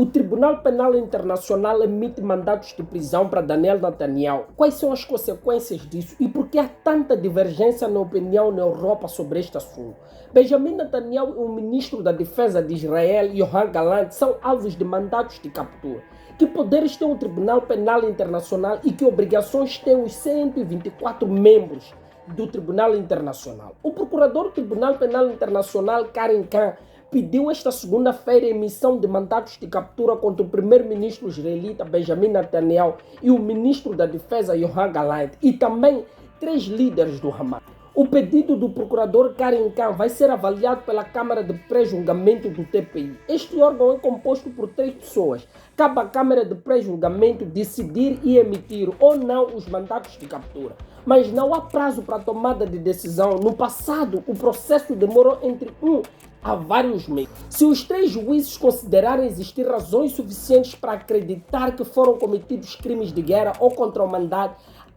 O Tribunal Penal Internacional emite mandatos de prisão para Daniel Netanyahu. Quais são as consequências disso e por que há tanta divergência na opinião na Europa sobre este assunto? Benjamin Netanyahu e o ministro da Defesa de Israel, Yoav Gallant, são alvos de mandatos de captura. Que poderes tem o Tribunal Penal Internacional e que obrigações têm os 124 membros do Tribunal Internacional? O procurador do Tribunal Penal Internacional, Karim Khan, pediu esta segunda-feira a emissão de mandatos de captura contra o primeiro-ministro israelita Benjamin Netanyahu e o ministro da Defesa Yoav Gallant e também 3 líderes do Hamas. O pedido do procurador Karim Khan vai ser avaliado pela Câmara de Pré-Julgamento do TPI. Este órgão é composto por 3 pessoas. Cabe à Câmara de Pré-Julgamento decidir e emitir ou não os mandatos de captura. Mas não há prazo para a tomada de decisão. No passado, o processo demorou entre 1 a vários meses. Se os 3 juízes considerarem existir razões suficientes para acreditar que foram cometidos crimes de guerra ou contra a humanidade,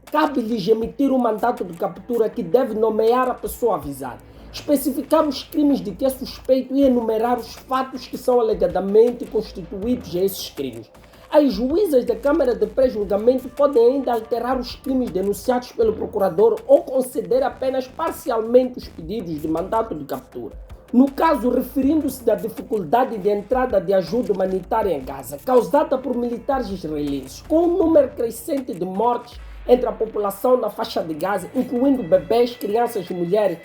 cabe-lhes emitir um mandato de captura que deve nomear a pessoa avisada, especificar os crimes de que é suspeito e enumerar os fatos que são alegadamente constituídos a esses crimes. As juízas da Câmara de Pré-Julgamento podem ainda alterar os crimes denunciados pelo procurador ou conceder apenas parcialmente os pedidos de mandato de captura. No caso, referindo-se da dificuldade de entrada de ajuda humanitária em Gaza, causada por militares israelenses, com um número crescente de mortes entre a população na faixa de Gaza, incluindo bebês, crianças e mulheres,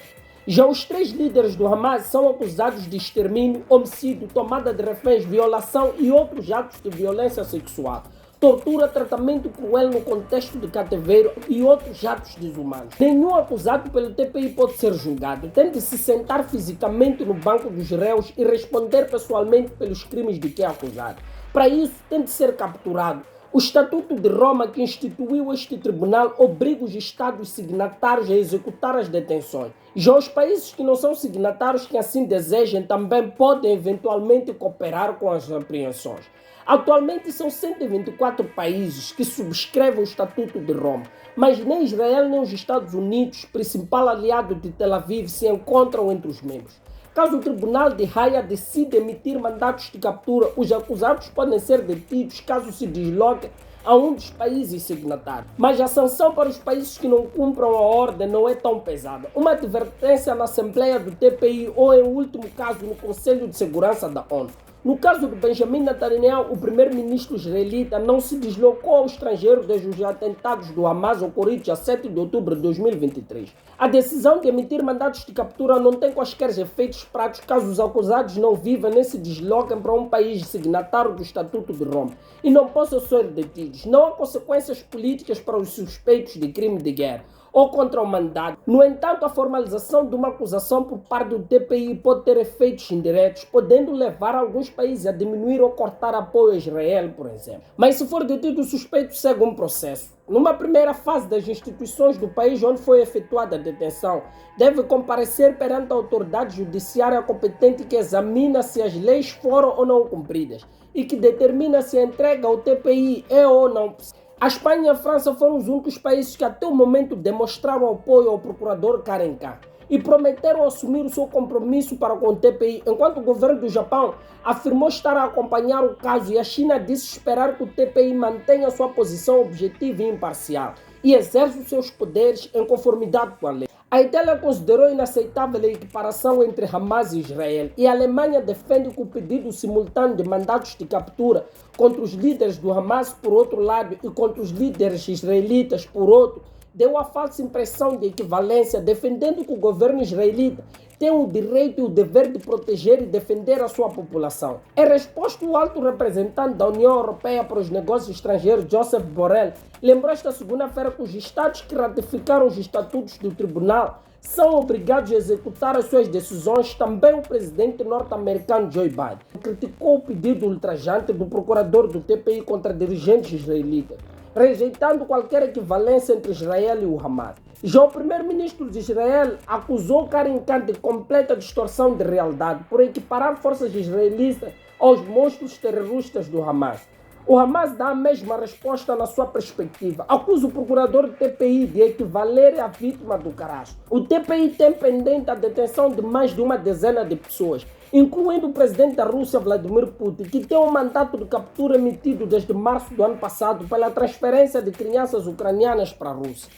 já os 3 líderes do Hamas são acusados de extermínio, homicídio, tomada de reféns, violação e outros atos de violência sexual, tortura, tratamento cruel no contexto de cativeiro e outros atos desumanos. Nenhum acusado pelo TPI pode ser julgado. Tem de se sentar fisicamente no banco dos réus e responder pessoalmente pelos crimes de que é acusado. Para isso, tem de ser capturado. O Estatuto de Roma, que instituiu este tribunal, obriga os Estados signatários a executar as detenções. Já os países que não são signatários, que assim desejem, também podem eventualmente cooperar com as apreensões. Atualmente são 124 países que subscrevem o Estatuto de Roma, mas nem Israel nem os Estados Unidos, principal aliado de Tel Aviv, se encontram entre os membros. Caso o Tribunal de Haia decida emitir mandatos de captura, os acusados podem ser detidos caso se desloquem a um dos países signatários. Mas a sanção para os países que não cumpram a ordem não é tão pesada. Uma advertência na Assembleia do TPI ou, em último caso, no Conselho de Segurança da ONU. No caso de Benjamin Netanyahu, o primeiro-ministro israelita não se deslocou ao estrangeiro desde os atentados do Hamas ocorridos a 7 de outubro de 2023. A decisão de emitir mandatos de captura não tem quaisquer efeitos práticos caso os acusados não vivam nem se desloquem para um país signatário do Estatuto de Roma e não possam ser detidos. Não há consequências políticas para os suspeitos de crime de guerra ou contra a humanidade. No entanto, a formalização de uma acusação por parte do TPI pode ter efeitos indiretos, podendo levar alguns países a diminuir ou cortar apoio a Israel, por exemplo. Mas se for detido, o suspeito segue um processo. Numa primeira fase das instituições do país onde foi efetuada a detenção, deve comparecer perante a autoridade judiciária competente que examina se as leis foram ou não cumpridas e que determina se a entrega ao TPI é ou não possível. A Espanha e a França foram os únicos países que até o momento demonstraram apoio ao procurador Karim Khan e prometeram assumir o seu compromisso para com o TPI, enquanto o governo do Japão afirmou estar a acompanhar o caso e a China disse esperar que o TPI mantenha sua posição objetiva e imparcial e exerça os seus poderes em conformidade com a lei. A Itália considerou inaceitável a equiparação entre Hamas e Israel e a Alemanha defende que o pedido simultâneo de mandatos de captura contra os líderes do Hamas, por outro lado, e contra os líderes israelitas, por outro, deu a falsa impressão de equivalência, defendendo que o governo israelita tem o direito e o dever de proteger e defender a sua população. Em resposta, o alto representante da União Europeia para os Negócios Estrangeiros, Josep Borrell, lembrou esta segunda-feira que os Estados que ratificaram os estatutos do tribunal são obrigados a executar as suas decisões. Também o presidente norte-americano Joe Biden criticou o pedido ultrajante do procurador do TPI contra dirigentes israelitas, rejeitando qualquer equivalência entre Israel e o Hamas. Já o primeiro-ministro de Israel acusou Karim Khan de completa distorção de realidade por equiparar forças israelitas aos monstros terroristas do Hamas. O Hamas dá a mesma resposta na sua perspectiva. Acusa o procurador do TPI de equivaler à vítima do Caraço. O TPI tem pendente a detenção de mais de uma dezena de pessoas incluindo o presidente da Rússia, Vladimir Putin, que tem um mandato de captura emitido desde março do ano passado pela transferência de crianças ucranianas para a Rússia.